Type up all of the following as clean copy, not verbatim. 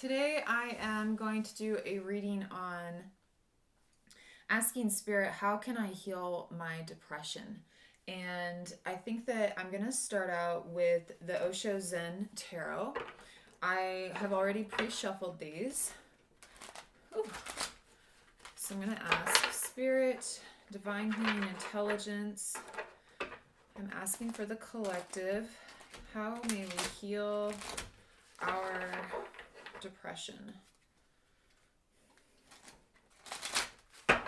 Today I am going to do a reading on asking Spirit, how can I heal my depression? And I think that I'm going to start out with the Osho Zen Tarot. I have already pre-shuffled these. Ooh. So I'm going to ask Spirit, Divine Healing Intelligence. I'm asking for the collective. How may we heal our depression? Okay.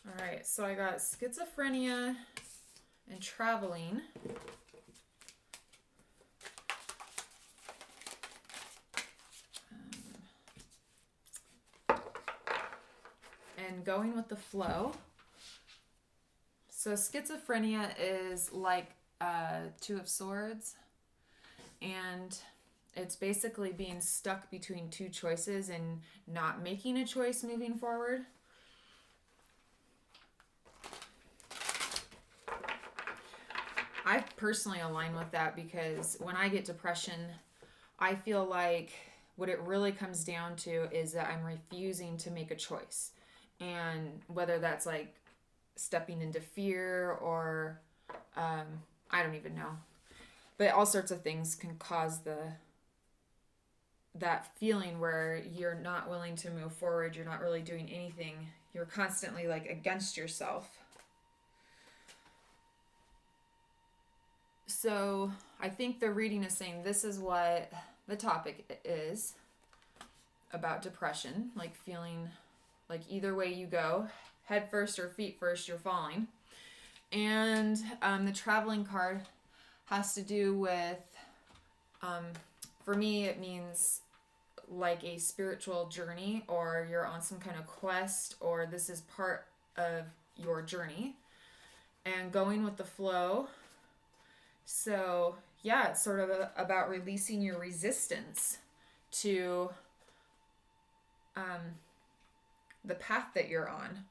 All right, so I got schizophrenia and traveling. And going with the flow. So schizophrenia is like Two of Swords, and it's basically being stuck between two choices and not making a choice moving forward. I personally align with that because when I get depression, I feel like what it really comes down to is that I'm refusing to make a choice. And whether that's like stepping into fear or I don't even know. But all sorts of things can cause that feeling where you're not willing to move forward, you're not really doing anything. You're constantly like against yourself. So I think the reading is saying this is what the topic is about depression, like feeling like either way you go, head first or feet first, you're falling. And the traveling card has to do with, for me, it means like a spiritual journey, or you're on some kind of quest, or this is part of your journey. And going with the flow. So yeah, it's sort of about releasing your resistance to the path that you're on.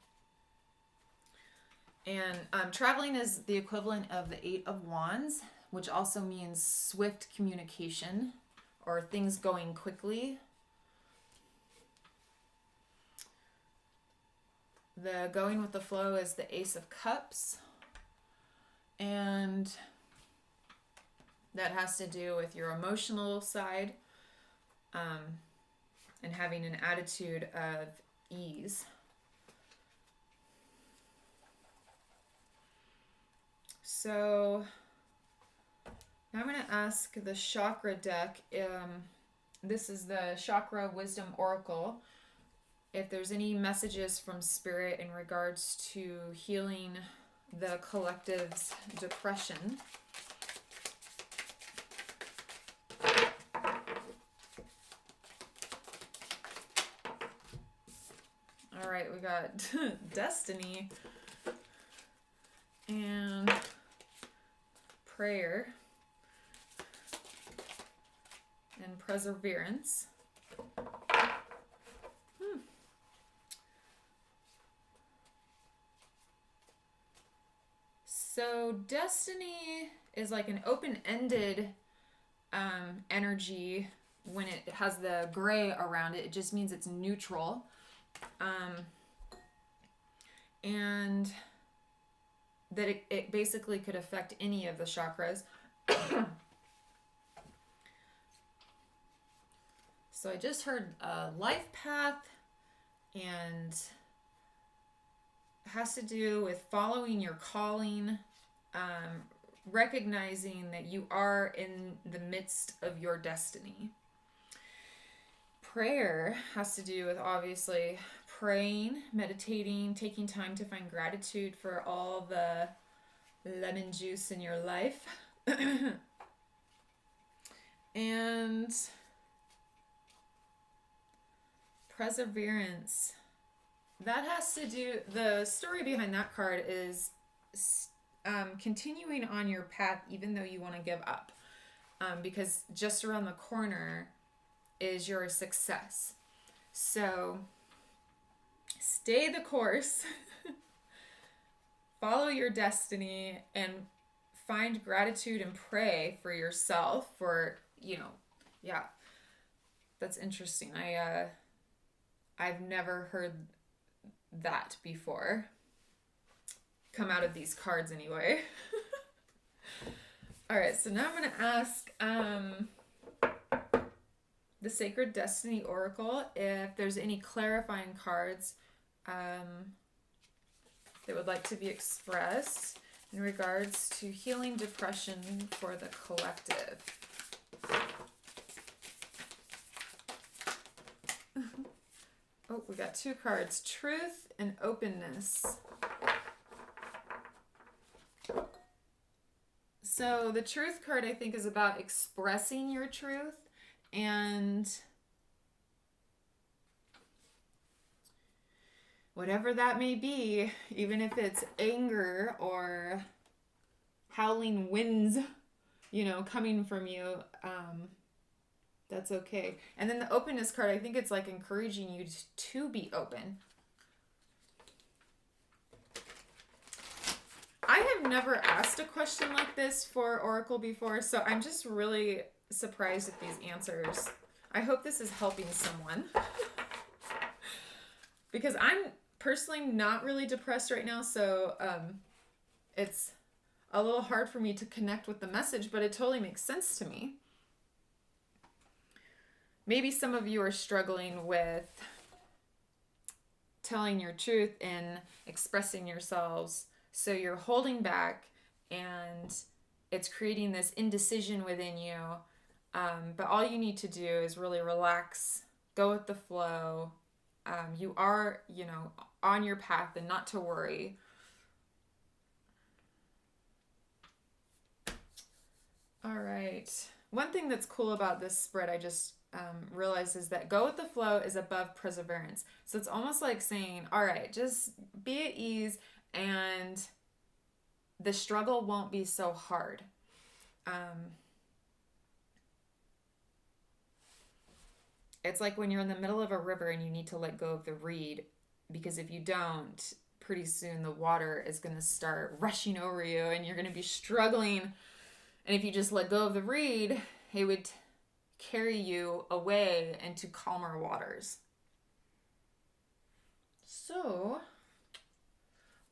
And traveling is the equivalent of the Eight of Wands, which also means swift communication or things going quickly. The going with the flow is the Ace of Cups. And that has to do with your emotional side and having an attitude of ease. So now I'm going to ask the chakra deck. This is the Chakra Wisdom Oracle. If there's any messages from Spirit in regards to healing the collective's depression. All right, we got Destiny and Prayer and Perseverance. So Destiny is like an open-ended energy. When it has the gray around it, it just means it's neutral. And that it basically could affect any of the chakras. So I just heard life path, and it has to do with following your calling, recognizing that you are in the midst of your destiny. Prayer has to do with obviously praying, meditating, taking time to find gratitude for all the lemon juice in your life. And Perseverance. That has to do, the story behind that card is continuing on your path even though you want to give up. Because just around the corner is your success. So stay the course, follow your destiny, and find gratitude and pray for yourself for, yeah, that's interesting. I've never heard that before come out of these cards anyway. All right, so now I'm going to ask the Sacred Destiny Oracle if there's any clarifying cards that would like to be expressed in regards to healing depression for the collective. Oh, we got two cards, Truth and Openness. So the Truth card, I think, is about expressing your truth and whatever that may be, even if it's anger or howling winds, coming from you, that's okay. And then the Openness card, I think it's like encouraging you to be open. I have never asked a question like this for Oracle before, so I'm just really surprised at these answers. I hope this is helping someone. Because I'm personally not really depressed right now, so it's a little hard for me to connect with the message, but it totally makes sense to me. Maybe some of you are struggling with telling your truth and expressing yourselves, so you're holding back and it's creating this indecision within you. But all you need to do is really relax, go with the flow. You are, on your path and not to worry. All right. One thing that's cool about this spread, I just realized, is that go with the flow is above perseverance. So it's almost like saying, all right, just be at ease and the struggle won't be so hard. It's like when you're in the middle of a river and you need to let go of the reed, because if you don't, pretty soon the water is going to start rushing over you and you're going to be struggling. And if you just let go of the reed, it would carry you away into calmer waters. So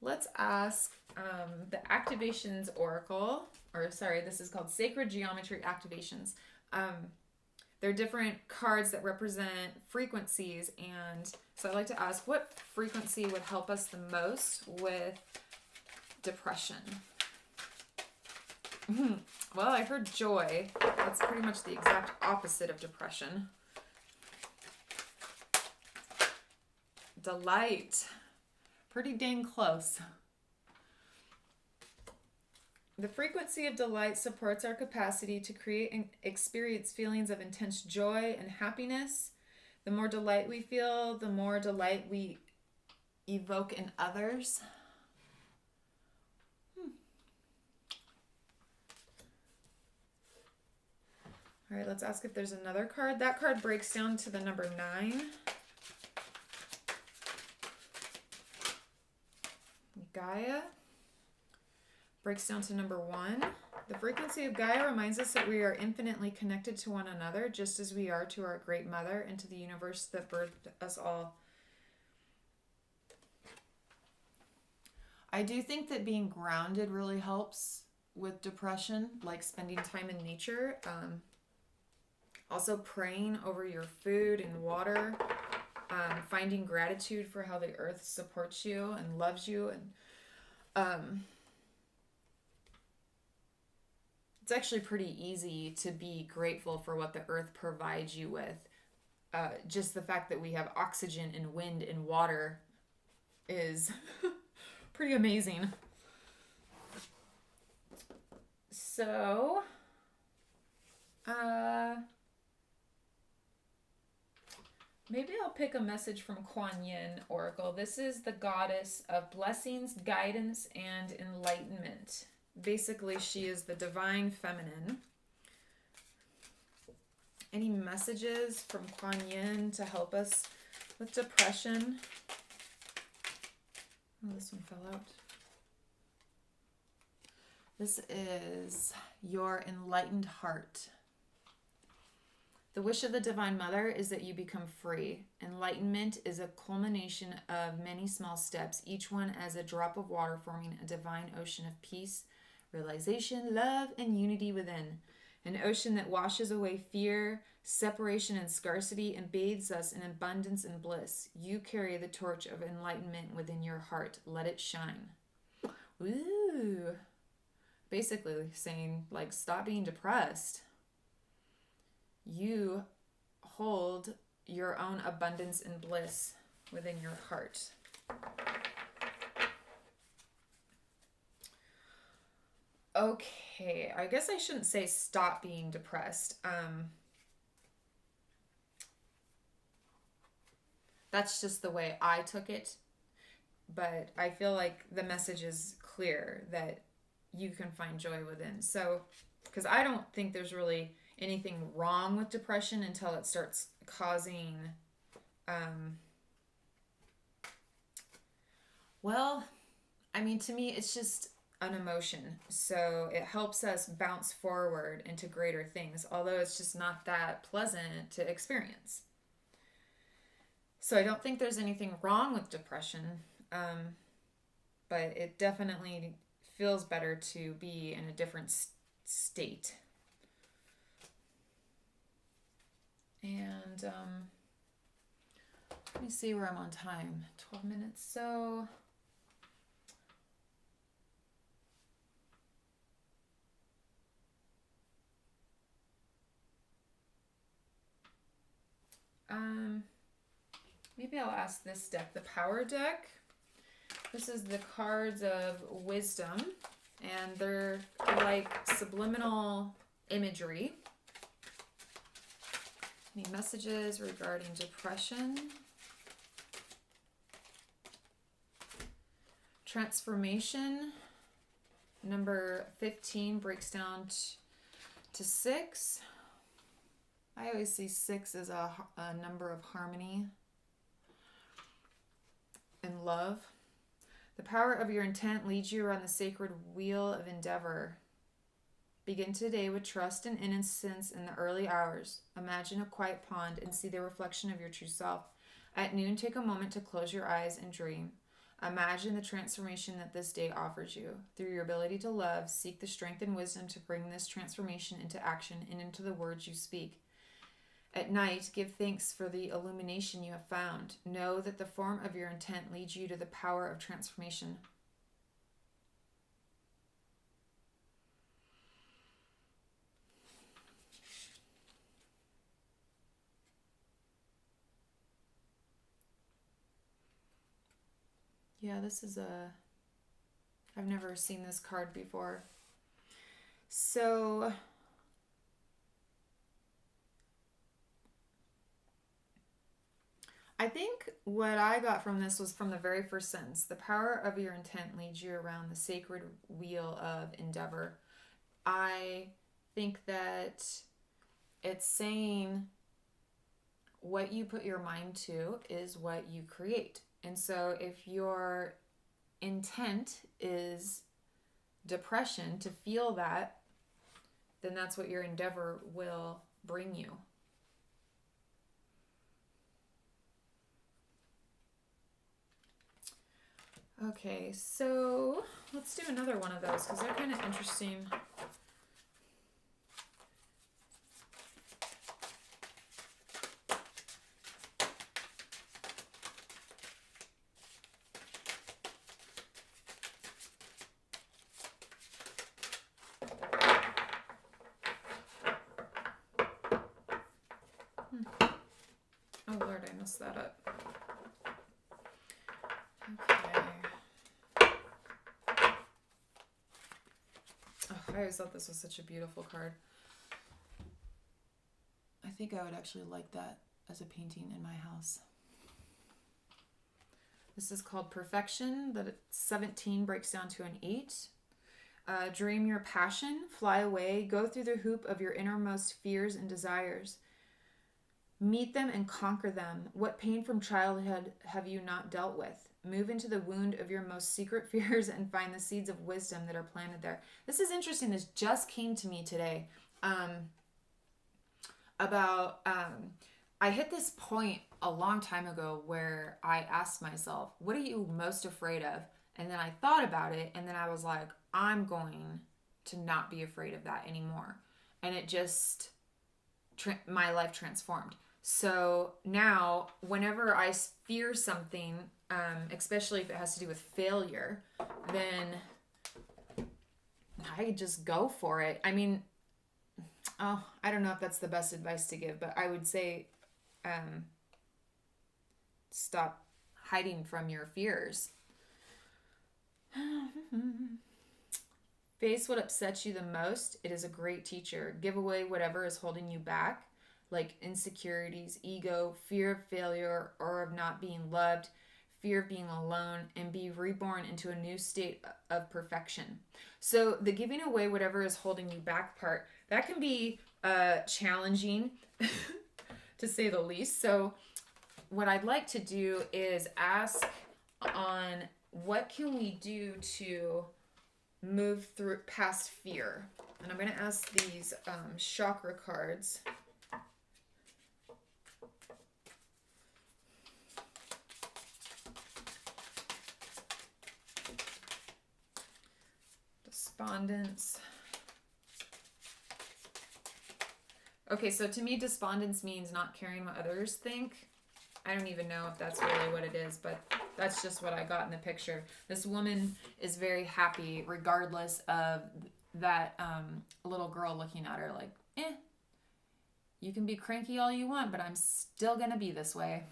let's ask the Activations Oracle, this is called Sacred Geometry Activations. They're different cards that represent frequencies, and so I'd like to ask, what frequency would help us the most with depression? Well, I heard joy. That's pretty much the exact opposite of depression. Delight. Pretty dang close. The frequency of delight supports our capacity to create and experience feelings of intense joy and happiness. The more delight we feel, the more delight we evoke in others. All right, let's ask if there's another card. That card breaks down to the number 9. Gaia breaks down to number 1. The frequency of Gaia reminds us that we are infinitely connected to one another, just as we are to our great mother and to the universe that birthed us all. I do think that being grounded really helps with depression, like spending time in nature. Also praying over your food and water, finding gratitude for how the earth supports you and loves you, and it's actually pretty easy to be grateful for what the earth provides you with. Just the fact that we have oxygen and wind and water is pretty amazing. So, maybe I'll pick a message from Kuan Yin Oracle. This is the goddess of blessings, guidance, and enlightenment. Basically, she is the divine feminine. Any messages from Kuan Yin to help us with depression? Oh, this one fell out. This is your enlightened heart. The wish of the Divine Mother is that you become free. Enlightenment is a culmination of many small steps, each one as a drop of water forming a divine ocean of peace, realization, love, and unity within. An ocean that washes away fear, separation, and scarcity and bathes us in abundance and bliss. You carry the torch of enlightenment within your heart. Let it shine. Ooh. Basically saying, like, stop being depressed. You hold your own abundance and bliss within your heart. Okay, I guess I shouldn't say stop being depressed. That's just the way I took it. But I feel like the message is clear that you can find joy within. So, because I don't think there's really anything wrong with depression until it starts causing, well, I mean, to me, it's just an emotion. So it helps us bounce forward into greater things, although it's just not that pleasant to experience. So I don't think there's anything wrong with depression, but it definitely feels better to be in a different state. And let me see where I'm on time. 12 minutes. So maybe I'll ask this deck, the Power deck. This is the cards of wisdom, and they're like subliminal imagery. Any messages regarding depression? Transformation. Number 15 breaks down to 6. I always see 6 as a number of harmony and love. The power of your intent leads you around the sacred wheel of endeavor. Begin today with trust and innocence in the early hours. Imagine a quiet pond and see the reflection of your true self. At noon, take a moment to close your eyes and dream. Imagine the transformation that this day offers you. Through your ability to love, seek the strength and wisdom to bring this transformation into action and into the words you speak. At night, give thanks for the illumination you have found. Know that the form of your intent leads you to the power of transformation. Yeah, this is I've never seen this card before. So I think what I got from this was from the very first sentence. The power of your intent leads you around the sacred wheel of endeavor. I think that it's saying what you put your mind to is what you create. And so if your intent is depression, to feel that, then that's what your endeavor will bring you. Okay, so let's do another one of those because they're kind of interesting. Oh Lord, I messed that up. Okay. Oh, I always thought this was such a beautiful card. I think I would actually like that as a painting in my house. This is called Perfection. The 17 breaks down to an 8. Dream your passion, fly away, go through the hoop of your innermost fears and desires. Meet them and conquer them. What pain from childhood have you not dealt with? Move into the wound of your most secret fears and find the seeds of wisdom that are planted there. This is interesting. This just came to me today. I hit this point a long time ago where I asked myself, what are you most afraid of? And then I thought about it, and then I was like, I'm going to not be afraid of that anymore. And it just, my life transformed. So now, whenever I fear something, especially if it has to do with failure, then I just go for it. I mean, I don't know if that's the best advice to give, but I would say, stop hiding from your fears. Face what upsets you the most. It is a great teacher. Give away whatever is holding you back, like insecurities, ego, fear of failure or of not being loved, fear of being alone, and be reborn into a new state of perfection. So the giving away whatever is holding you back part, that can be challenging to say the least. So what I'd like to do is ask on what can we do to move through past fear. And I'm going to ask these chakra cards. Despondence. Okay, so to me, despondence means not caring what others think. I don't even know if that's really what it is, but that's just what I got in the picture. This woman is very happy regardless of that little girl looking at her like, you can be cranky all you want, but I'm still going to be this way.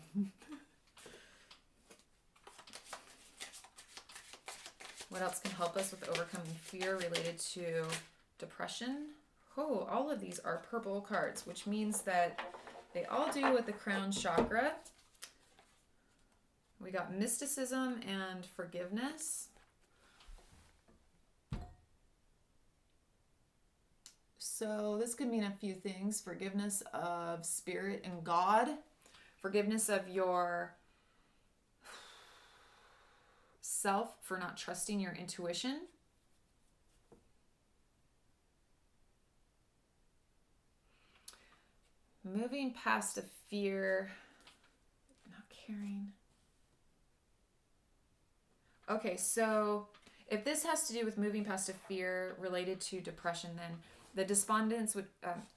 What else can help us with overcoming fear related to depression? Oh, all of these are purple cards, which means that they all do with the crown chakra. We got mysticism and forgiveness. So this could mean a few things. Forgiveness of spirit and God. Forgiveness of your self for not trusting your intuition. Moving past a fear, not caring. Okay, so if this has to do with moving past a fear related to depression, then the despondence would,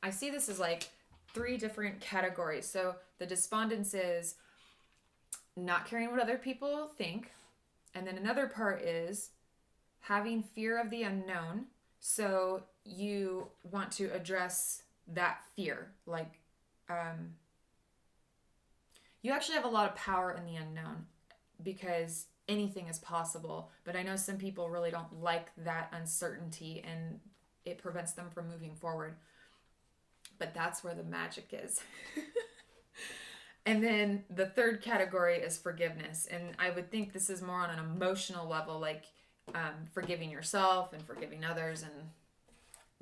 I see this as like 3 different categories. So the despondence is not caring what other people think. And then another part is having fear of the unknown. So you want to address that fear. Like, you actually have a lot of power in the unknown because anything is possible. But I know some people really don't like that uncertainty and it prevents them from moving forward. But that's where the magic is. And then the third category is forgiveness. And I would think this is more on an emotional level, like forgiving yourself and forgiving others and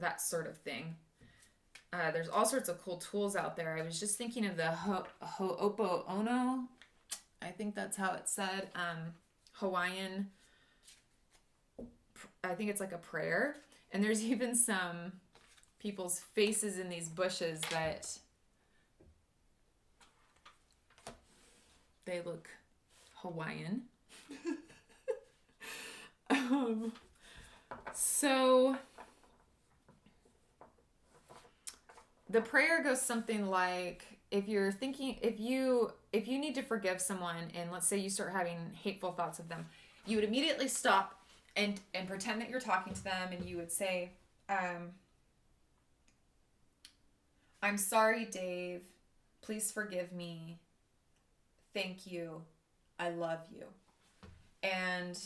that sort of thing. There's all sorts of cool tools out there. I was just thinking of the Ho'oponopono. I think that's how it's said. Hawaiian. I think it's like a prayer. And there's even some people's faces in these bushes that they look Hawaiian. So the prayer goes something like, if you're thinking, if you need to forgive someone and let's say you start having hateful thoughts of them, you would immediately stop and pretend that you're talking to them and you would say, I'm sorry, Dave. Please forgive me. Thank you. I love you. And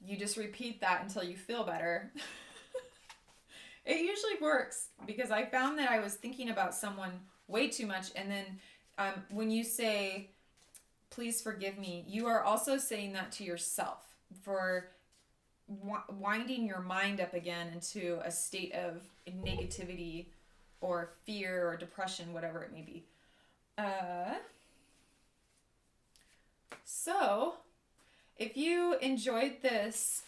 you just repeat that until you feel better. It usually works because I found that I was thinking about someone way too much. And then when you say, please forgive me, you are also saying that to yourself for winding your mind up again into a state of negativity or fear or depression, whatever it may be. So, if you enjoyed this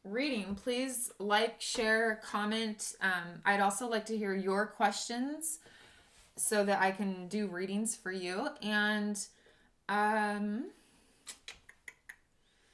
reading, please like, share, comment. I'd also like to hear your questions so that I can do readings for you. And